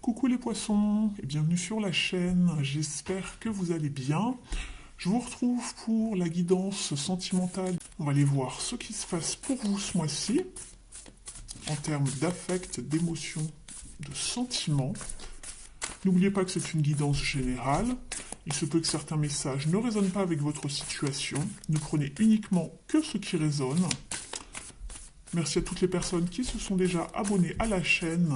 Coucou les poissons et bienvenue sur la chaîne, j'espère que vous allez bien. Je vous retrouve pour la guidance sentimentale. On va aller voir ce qui se passe pour vous ce mois-ci, en termes d'affect, d'émotions, de sentiments. N'oubliez pas que c'est une guidance générale. Il se peut que certains messages ne résonnent pas avec votre situation. Ne prenez uniquement que ce qui résonne. Merci à toutes les personnes qui se sont déjà abonnées à la chaîne.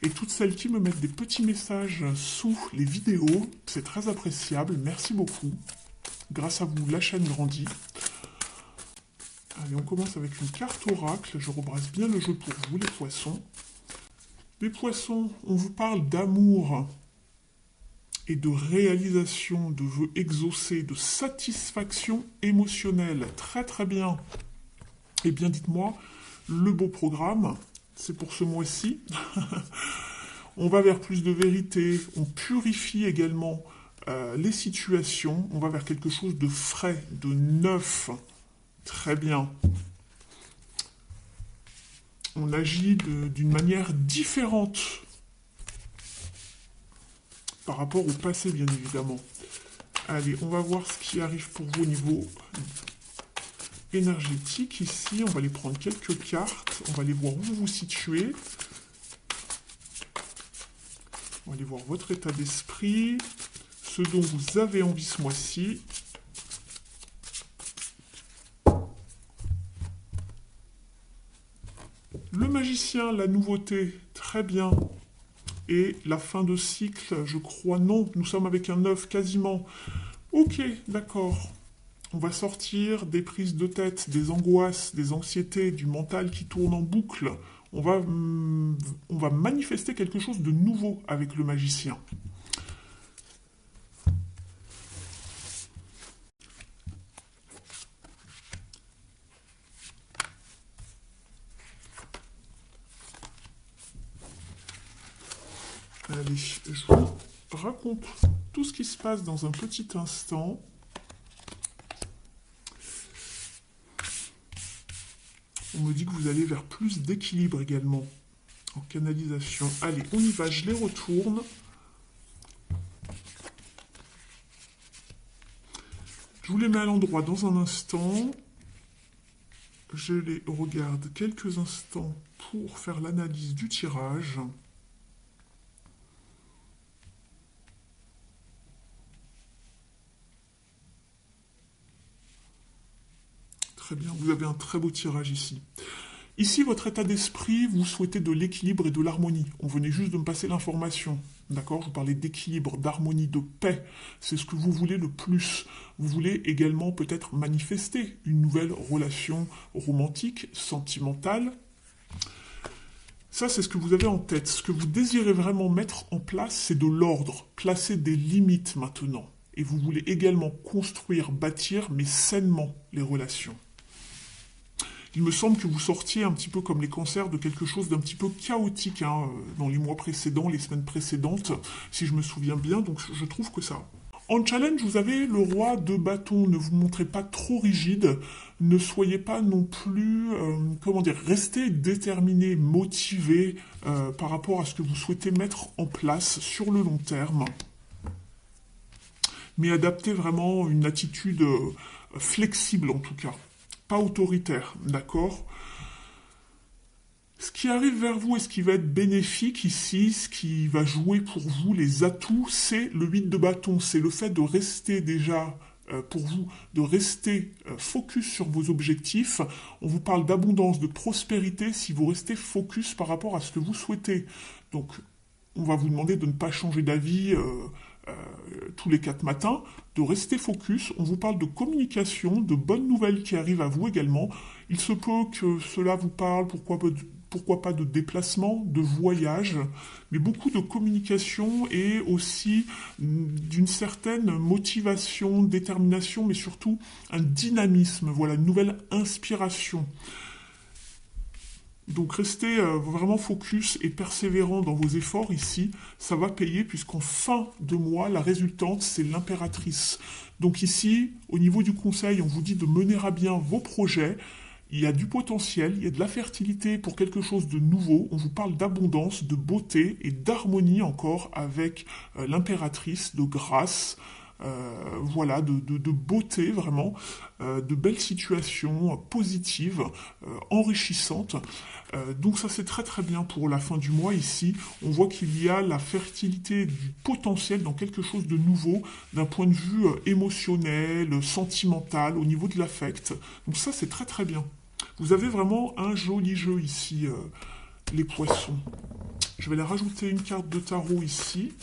Et toutes celles qui me mettent des petits messages sous les vidéos, c'est très appréciable, merci beaucoup. Grâce à vous, la chaîne grandit. Allez, on commence avec une carte oracle, je rebrasse bien le jeu pour vous, les poissons. Les poissons, on vous parle d'amour et de réalisation de vœux exaucés, de satisfaction émotionnelle. Très très bien. Eh bien, dites-moi, le beau programme, c'est pour ce mois-ci. On va vers plus de vérité, on purifie également les situations, on va vers quelque chose de frais, de neuf. Très bien. On agit d'une manière différente par rapport au passé, bien évidemment. Allez, on va voir ce qui arrive pour vous au niveau énergétique. Ici, on va aller prendre quelques cartes, on va aller voir où vous vous situez. On va aller voir votre état d'esprit, ce dont vous avez envie ce mois-ci. Le magicien, la nouveauté, très bien. Et la fin de cycle, je crois, non. Nous sommes avec un 9 quasiment. Ok, d'accord. On va sortir des prises de tête, des angoisses, des anxiétés, du mental qui tourne en boucle. On va manifester quelque chose de nouveau avec le magicien. Allez, je vous raconte tout ce qui se passe dans un petit instant. On me dit que vous allez vers plus d'équilibre également en canalisation. Allez, on y va, je les retourne. Je vous les mets à l'endroit dans un instant. Je les regarde quelques instants pour faire l'analyse du tirage. Très bien, vous avez un très beau tirage ici. Ici, votre état d'esprit, vous souhaitez de l'équilibre et de l'harmonie. On venait juste de me passer l'information. D'accord? Je vous parlais d'équilibre, d'harmonie, de paix. C'est ce que vous voulez le plus. Vous voulez également peut-être manifester une nouvelle relation romantique, sentimentale. Ça, c'est ce que vous avez en tête. Ce que vous désirez vraiment mettre en place, c'est de l'ordre. Placer des limites maintenant. Et vous voulez également construire, bâtir, mais sainement, les relations. Il me semble que vous sortiez un petit peu comme les cancers de quelque chose d'un petit peu chaotique dans les mois précédents, les semaines précédentes, si je me souviens bien, donc je trouve que ça. En challenge, vous avez le roi de bâton, ne vous montrez pas trop rigide, ne soyez pas non plus, restez déterminé, motivé par rapport à ce que vous souhaitez mettre en place sur le long terme, mais adaptez vraiment une attitude flexible en tout cas. Pas autoritaire, d'accord? Ce qui arrive vers vous et ce qui va être bénéfique ici, ce qui va jouer pour vous les atouts, c'est le 8 de bâton. C'est le fait de rester déjà, pour vous, de rester focus sur vos objectifs. On vous parle d'abondance, de prospérité si vous restez focus par rapport à ce que vous souhaitez. Donc, on va vous demander de ne pas changer d'avis tous les 4 matins, de rester focus. On vous parle de communication, de bonnes nouvelles qui arrivent à vous également. Il se peut que cela vous parle, pourquoi pas de déplacement, de voyage, mais beaucoup de communication et aussi d'une certaine motivation, détermination, mais surtout un dynamisme, voilà, une nouvelle inspiration. Donc restez vraiment focus et persévérant dans vos efforts ici, ça va payer puisqu'en fin de mois, la résultante, c'est l'impératrice. Donc ici, au niveau du conseil, on vous dit de mener à bien vos projets Il y a du potentiel, il y a de la fertilité pour quelque chose de nouveau. On vous parle d'abondance, de beauté et d'harmonie encore avec l'impératrice, de grâce, voilà, de beauté vraiment, de belles situations positives, enrichissantes. Donc ça c'est très très bien pour la fin du mois ici. On voit qu'il y a la fertilité du potentiel dans quelque chose de nouveau d'un point de vue émotionnel, sentimental, au niveau de l'affect. Donc ça c'est très très bien. Vous avez vraiment un joli jeu ici, les poissons. Je vais aller rajouter une carte de tarot ici.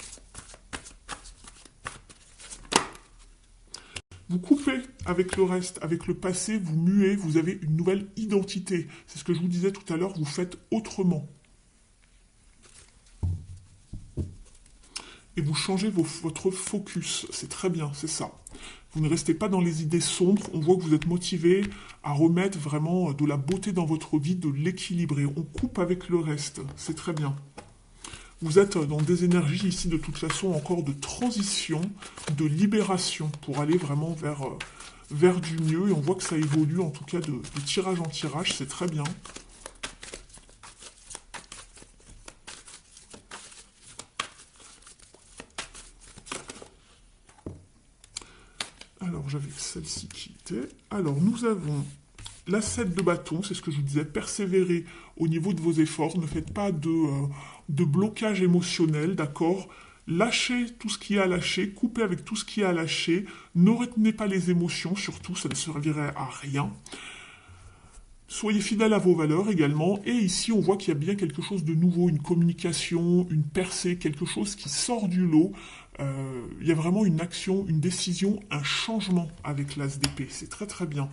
Vous coupez avec le reste, avec le passé, vous muez, vous avez une nouvelle identité. C'est ce que je vous disais tout à l'heure, vous faites autrement. Et vous changez votre focus. C'est très bien, c'est ça. Vous ne restez pas dans les idées sombres. On voit que vous êtes motivé à remettre vraiment de la beauté dans votre vie, de l'équilibrer. On coupe avec le reste. C'est très bien. Vous êtes dans des énergies ici de toute façon encore de transition, de libération pour aller vraiment vers du mieux. Et on voit que ça évolue en tout cas de tirage en tirage. C'est très bien. Alors, j'avais celle-ci qui était. Alors, nous avons la 7 de bâton, c'est ce que je vous disais, persévérer au niveau de vos efforts, ne faites pas de blocage émotionnel, d'accord? Lâchez tout ce qu'il y a à lâcher, coupez avec tout ce qu'il y a à lâcher, ne retenez pas les émotions, surtout, ça ne servirait à rien. Soyez fidèle à vos valeurs également, et ici on voit qu'il y a bien quelque chose de nouveau, une communication, une percée, quelque chose qui sort du lot. Il y a vraiment une action, une décision, un changement avec l'as d'épée, c'est très très bien.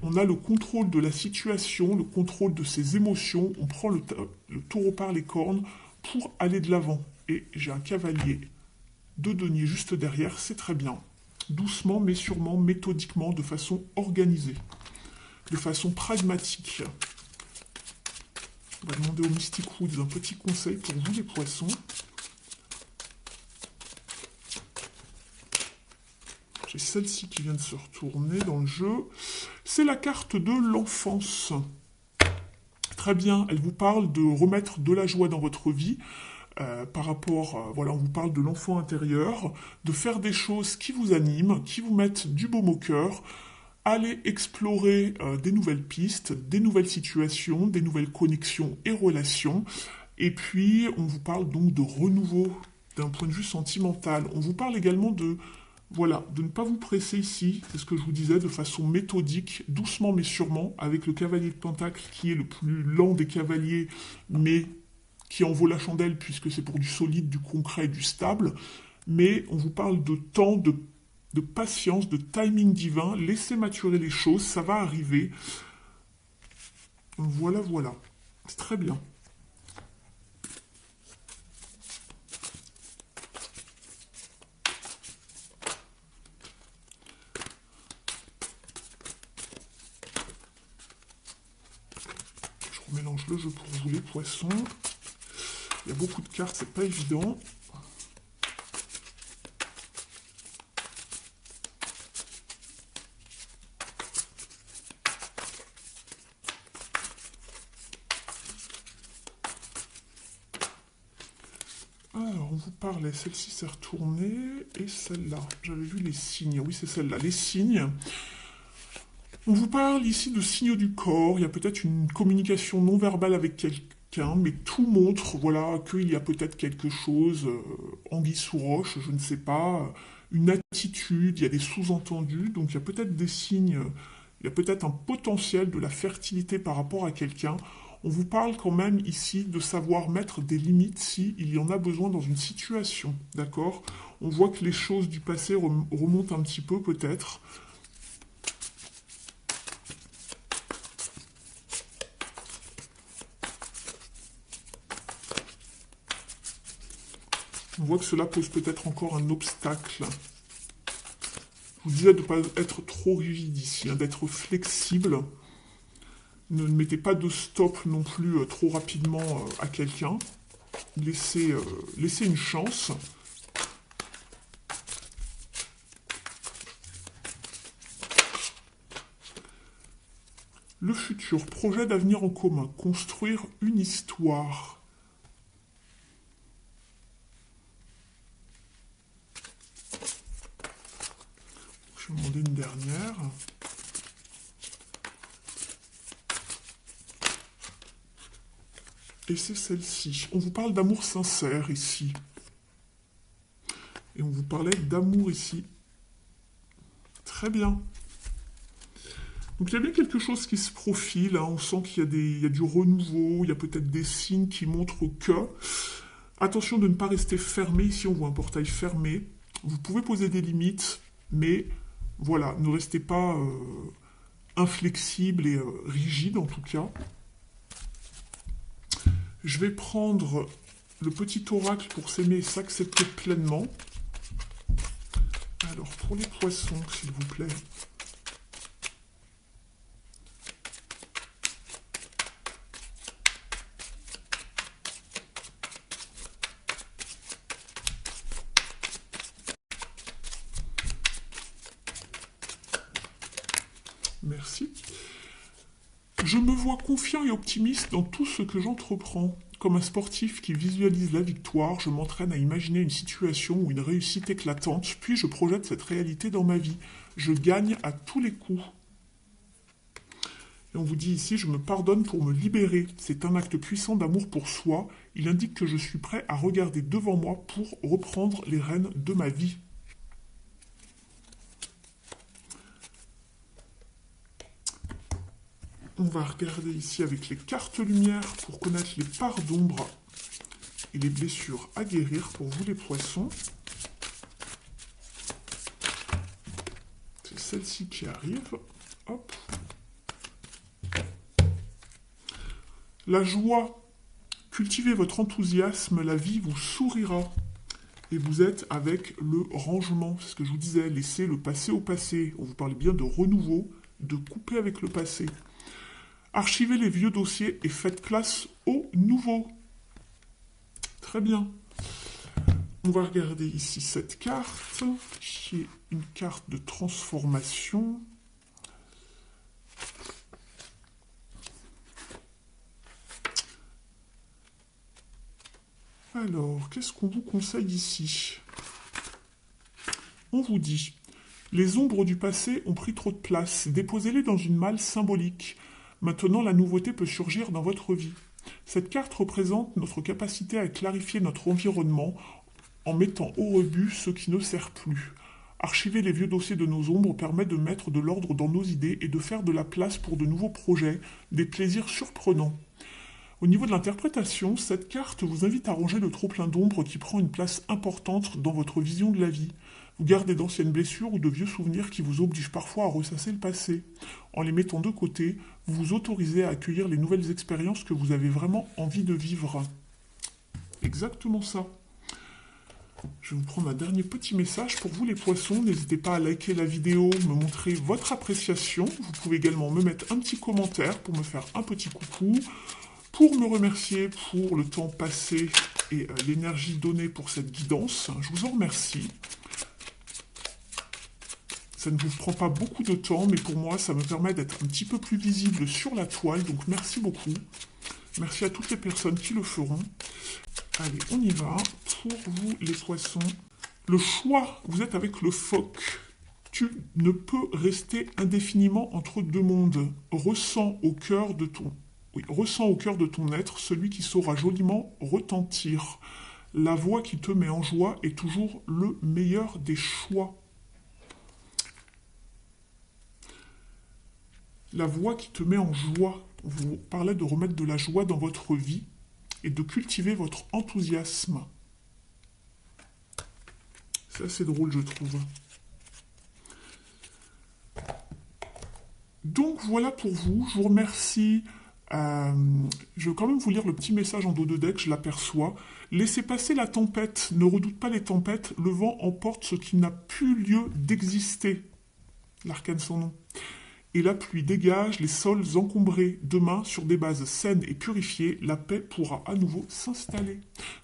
On a le contrôle de la situation, le contrôle de ses émotions, on prend le taureau par les cornes pour aller de l'avant. Et j'ai un cavalier de denier juste derrière, c'est très bien. Doucement mais sûrement, méthodiquement, de façon organisée, de façon pragmatique. On va demander au Mystic Woods un petit conseil pour vous les poissons. J'ai celle-ci qui vient de se retourner dans le jeu. C'est la carte de l'enfance. Très bien, elle vous parle de remettre de la joie dans votre vie. Par rapport, voilà, on vous parle de l'enfant intérieur, de faire des choses qui vous animent, qui vous mettent du baume au cœur. Allez explorer des nouvelles pistes, des nouvelles situations, des nouvelles connexions et relations. Et puis, on vous parle donc de renouveau d'un point de vue sentimental. On vous parle également voilà, de ne pas vous presser ici, c'est ce que je vous disais, de façon méthodique, doucement mais sûrement, avec le cavalier de Pentacle qui est le plus lent des cavaliers, mais qui en vaut la chandelle puisque c'est pour du solide, du concret, du stable. Mais on vous parle de temps, de patience, de timing divin. Laissez maturer les choses, ça va arriver. Voilà, voilà. C'est très bien. Je remélange le jeu pour vous les poissons. Il y a beaucoup de cartes, c'est pas évident. Alors, on vous parlait, celle-ci s'est retournée, et celle-là. J'avais vu les signes, oui c'est celle-là, les signes. On vous parle ici de signaux du corps, il y a peut-être une communication non verbale avec quelqu'un, mais tout montre, voilà, qu'il y a peut-être quelque chose, anguille sous roche, je ne sais pas, une attitude, il y a des sous-entendus, donc il y a peut-être des signes, il y a peut-être un potentiel de la fertilité par rapport à quelqu'un. On vous parle quand même ici de savoir mettre des limites s'il y en a besoin dans une situation, d'accord? On voit que les choses du passé remontent un petit peu peut-être. On voit que cela pose peut-être encore un obstacle. Je vous disais de ne pas être trop rigide ici, hein, d'être flexible. Ne mettez pas de stop non plus trop rapidement à quelqu'un. Laissez une chance. Le futur, projet d'avenir en commun, construire une histoire. Je vais demander une dernière. Et c'est celle-ci. On vous parle d'amour sincère ici. Et on vous parlait d'amour ici. Très bien. Donc il y a bien quelque chose qui se profile, hein. On sent qu'il y a du renouveau, il y a peut-être des signes qui montrent que... Attention de ne pas rester fermé, ici on voit un portail fermé. Vous pouvez poser des limites, mais voilà, ne restez pas inflexible et rigide en tout cas. Je vais prendre le petit oracle pour s'aimer et s'accepter pleinement. Alors pour les poissons, s'il vous plaît... Merci. Je me vois confiant et optimiste dans tout ce que j'entreprends. Comme un sportif qui visualise la victoire, je m'entraîne à imaginer une situation ou une réussite éclatante, puis je projette cette réalité dans ma vie. Je gagne à tous les coups. Et on vous dit ici, je me pardonne pour me libérer. C'est un acte puissant d'amour pour soi. Il indique que je suis prêt à regarder devant moi pour reprendre les rênes de ma vie. On va regarder ici avec les cartes lumière pour connaître les parts d'ombre et les blessures à guérir pour vous les poissons. C'est celle-ci qui arrive. Hop. La joie. Cultivez votre enthousiasme, la vie vous sourira. Et vous êtes avec le rangement. C'est ce que je vous disais, laissez le passé au passé. On vous parle bien de renouveau, de couper avec le passé. Archivez les vieux dossiers et faites place aux nouveaux. Très bien. On va regarder ici cette carte, qui est une carte de transformation. Alors, qu'est-ce qu'on vous conseille ici? On vous dit, les ombres du passé ont pris trop de place, déposez-les dans une malle symbolique. Maintenant, la nouveauté peut surgir dans votre vie. Cette carte représente notre capacité à clarifier notre environnement en mettant au rebut ce qui ne sert plus. Archiver les vieux dossiers de nos ombres permet de mettre de l'ordre dans nos idées et de faire de la place pour de nouveaux projets, des plaisirs surprenants. Au niveau de l'interprétation, cette carte vous invite à ranger le trop-plein d'ombre qui prend une place importante dans votre vision de la vie. Vous gardez d'anciennes blessures ou de vieux souvenirs qui vous obligent parfois à ressasser le passé. En les mettant de côté, vous vous autorisez à accueillir les nouvelles expériences que vous avez vraiment envie de vivre. Exactement ça. Je vais vous prendre un dernier petit message pour vous les poissons. N'hésitez pas à liker la vidéo, me montrer votre appréciation. Vous pouvez également me mettre un petit commentaire pour me faire un petit coucou, pour me remercier pour le temps passé et l'énergie donnée pour cette guidance. Je vous en remercie. Ça ne vous prend pas beaucoup de temps, mais pour moi, ça me permet d'être un petit peu plus visible sur la toile. Donc merci beaucoup. Merci à toutes les personnes qui le feront. Allez, on y va. Pour vous, les poissons, le choix, vous êtes avec le phoque. Tu ne peux rester indéfiniment entre deux mondes. Ressens au cœur de ton être celui qui saura joliment retentir. La voix qui te met en joie est toujours le meilleur des choix. La voix qui te met en joie. On vous parlait de remettre de la joie dans votre vie et de cultiver votre enthousiasme. C'est assez drôle, je trouve. Donc voilà pour vous. Je vous remercie. Je vais quand même vous lire le petit message en dos de deck, je l'aperçois. Laissez passer la tempête. Ne redoute pas les tempêtes. Le vent emporte ce qui n'a plus lieu d'exister. L'arcane sans nom. et la pluie dégage les sols encombrés. Demain, sur des bases saines et purifiées, la paix pourra à nouveau s'installer.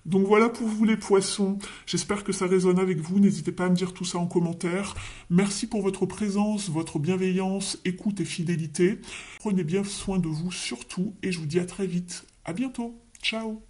Donc voilà pour vous les poissons. J'espère que ça résonne avec vous. N'hésitez pas à me dire tout ça en commentaire. Merci pour votre présence, votre bienveillance, écoute et fidélité. Prenez bien soin de vous surtout et je vous dis à très vite. À bientôt. Ciao.